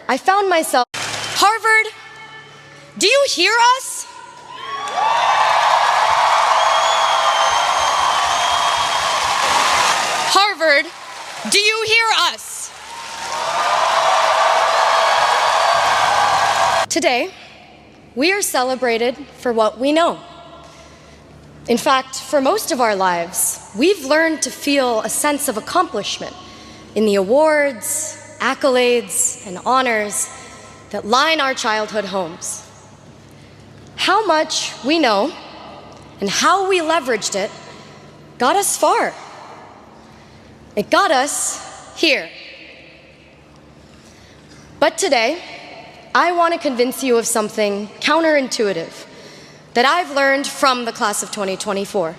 I found myself, Harvard, do you hear us? Harvard, do you hear us? Today, we are celebrated for what we know. In fact, for most of our lives, we've learned to feel a sense of accomplishment in the awards, accolades, and honors that line our childhood homes. How much we know and how we leveraged it got us far. It got us here. But today, I want to convince you of something counterintuitive that I've learned from the class of 2024.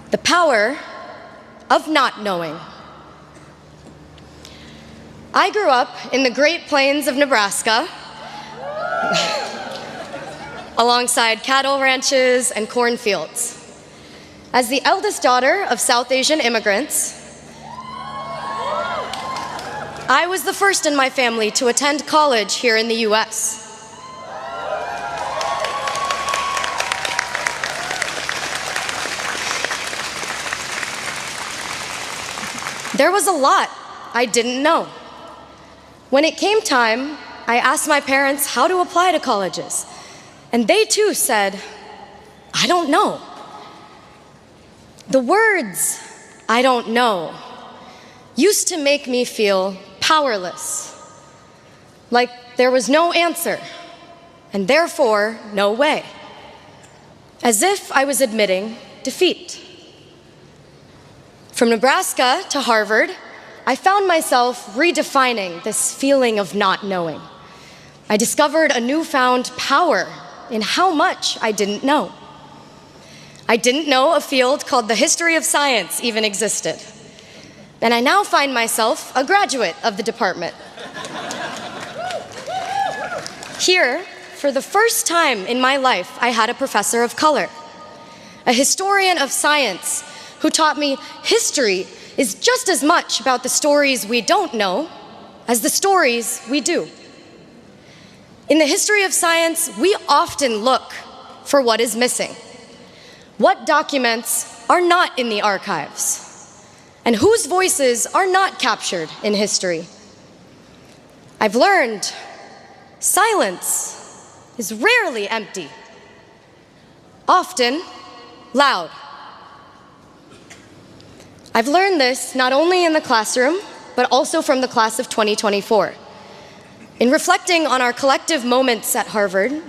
The power of not knowing. I grew up in the Great Plains of Nebraska, alongside cattle ranches and cornfields. As the eldest daughter of South Asian immigrants, I was the first in my family to attend college here in the US. There was a lot I didn't know. When it came time, I asked my parents how to apply to colleges, and they too said, I don't know. The words, I don't know, used to make me feel powerless, like there was no answer, and therefore no way, as if I was admitting defeat. From Nebraska to Harvard, I found myself redefining this feeling of not knowing. I discovered a newfound power in how much I didn't know. I didn't know a field called the history of science even existed. And I now find myself a graduate of the department. Here, for the first time in my life, I had a professor of color, a historian of science who taught me history is just as much about the stories we don't know as the stories we do. In the history of science, we often look for what is missing, what documents are not in the archives, and whose voices are not captured in history. I've learned silence is rarely empty, often loud. I've learned this not only in the classroom, but also from the class of 2024. In reflecting on our collective moments at Harvard,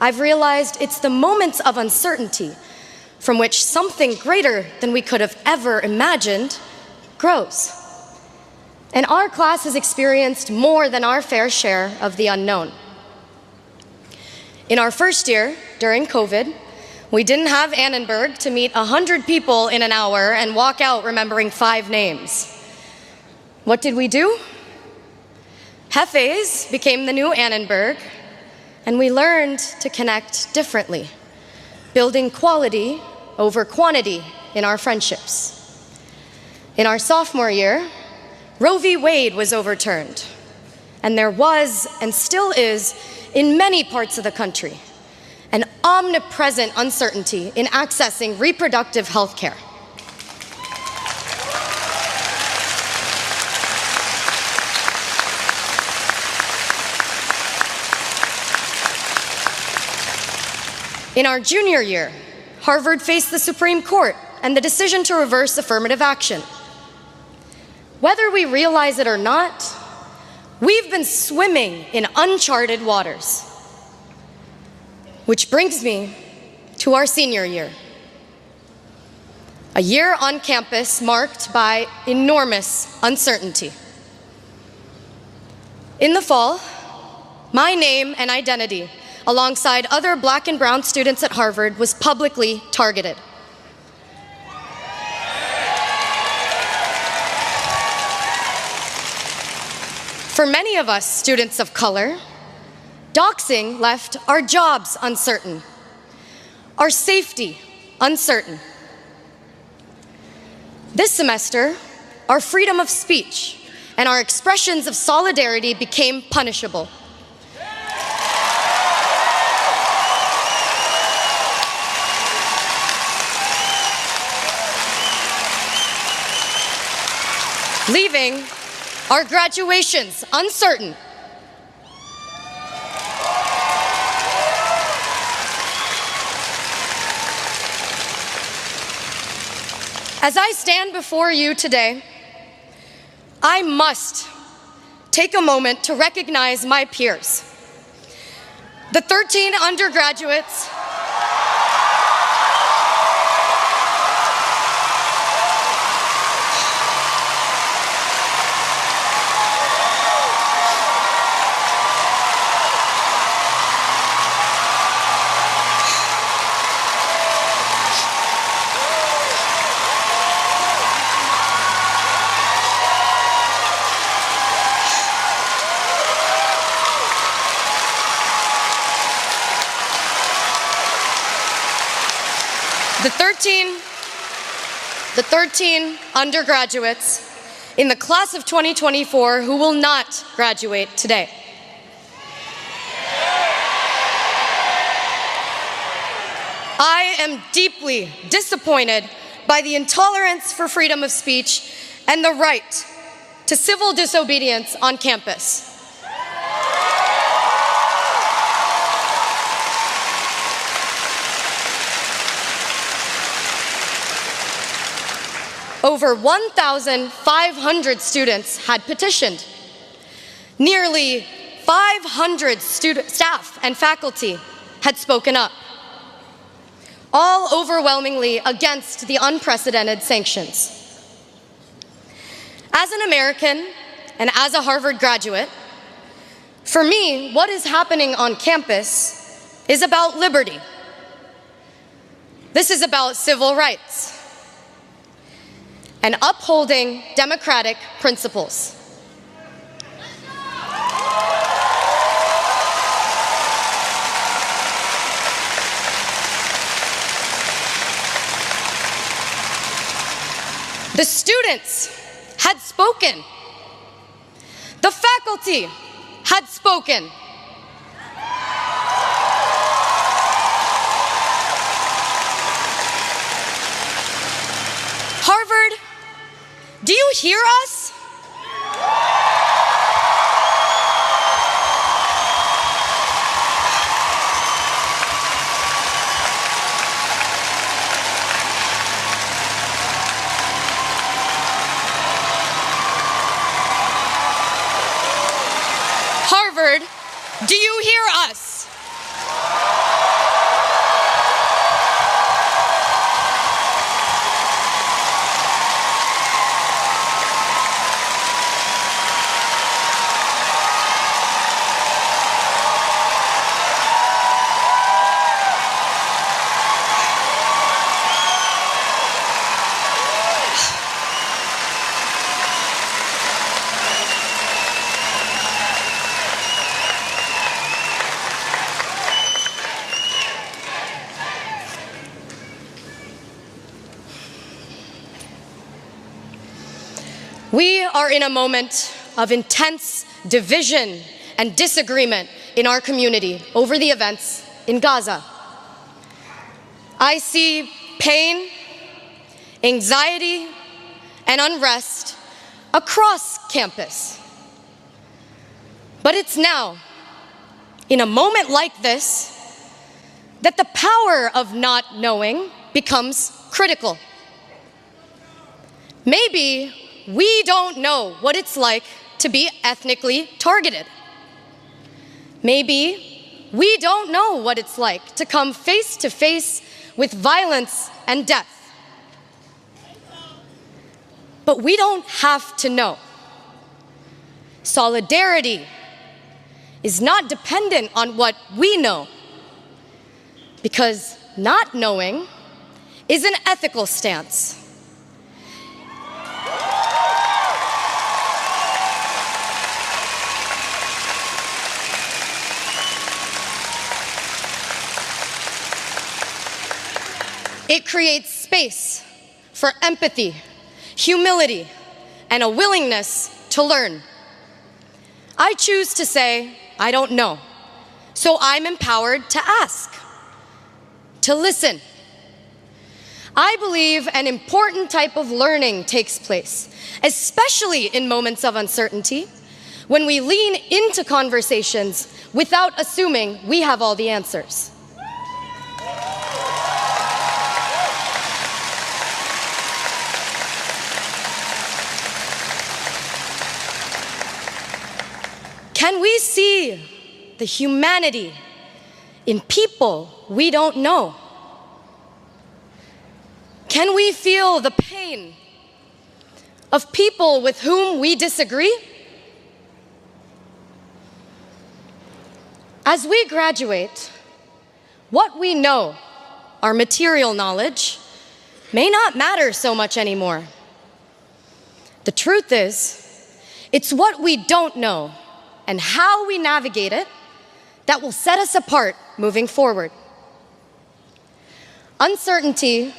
I've realized it's the moments of uncertainty from which something greater than we could have ever imagined grows. And our class has experienced more than our fair share of the unknown. In our first year, during COVID, we didn't have Annenberg to meet 100 people in an hour and walk out remembering 5 names. What did we do? Hefes became the new Annenberg, and we learned to connect differently, building quality over quantity in our friendships. In our sophomore year, Roe v. Wade was overturned, and there was, and still is, in many parts of the country, an omnipresent uncertainty in accessing reproductive health care. In our junior year, Harvard faced the Supreme Court and the decision to reverse affirmative action. Whether we realize it or not, we've been swimming in uncharted waters. Which brings me to our senior year. A year on campus marked by enormous uncertainty. In the fall, my name and identity, alongside other Black and brown students at Harvard, was publicly targeted. For many of us students of color, doxing left our jobs uncertain, our safety uncertain. This semester, our freedom of speech and our expressions of solidarity became punishable. Leaving our graduations uncertain. As I stand before you today, I must take a moment to recognize my peers. The 13 undergraduates The 13 undergraduates in the class of 2024 who will not graduate today. I am deeply disappointed by the intolerance for freedom of speech and the right to civil disobedience on campus. Over 1,500 students had petitioned. Nearly 500 staff and faculty had spoken up, all overwhelmingly against the unprecedented sanctions. As an American and as a Harvard graduate, for me, what is happening on campus is about liberty. This is about civil rights and upholding democratic principles. The students had spoken. The faculty had spoken. Harvard, do you hear us? Harvard, do you hear us? We are in a moment of intense division and disagreement in our community over the events in Gaza. I see pain, anxiety, and unrest across campus. But it's now, in a moment like this, that the power of not knowing becomes critical. Maybe we don't know what it's like to be ethnically targeted. Maybe we don't know what it's like to come face to face with violence and death. But we don't have to know. Solidarity is not dependent on what we know, because not knowing is an ethical stance. It creates space for empathy, humility, and a willingness to learn. I choose to say, I don't know. So I'm empowered to ask, to listen. I believe an important type of learning takes place, especially in moments of uncertainty, when we lean into conversations without assuming we have all the answers. Can we see the humanity in people we don't know? Can we feel the pain of people with whom we disagree? As we graduate, what we know, our material knowledge, may not matter so much anymore. The truth is, it's what we don't know and how we navigate it that will set us apart moving forward. Uncertainty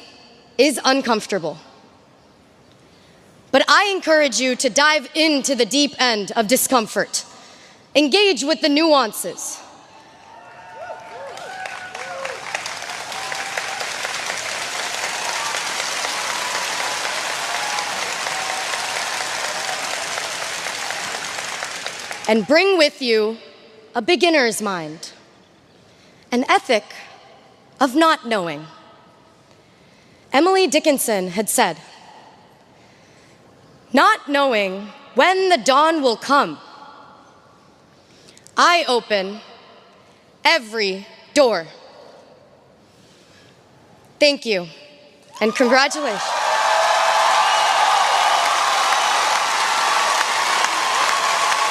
is uncomfortable, but I encourage you to dive into the deep end of discomfort. Engage with the nuances. And bring with you a beginner's mind, an ethic of not knowing. Emily Dickinson had said, "Not knowing when the dawn will come, I open every door." Thank you, and congratulations.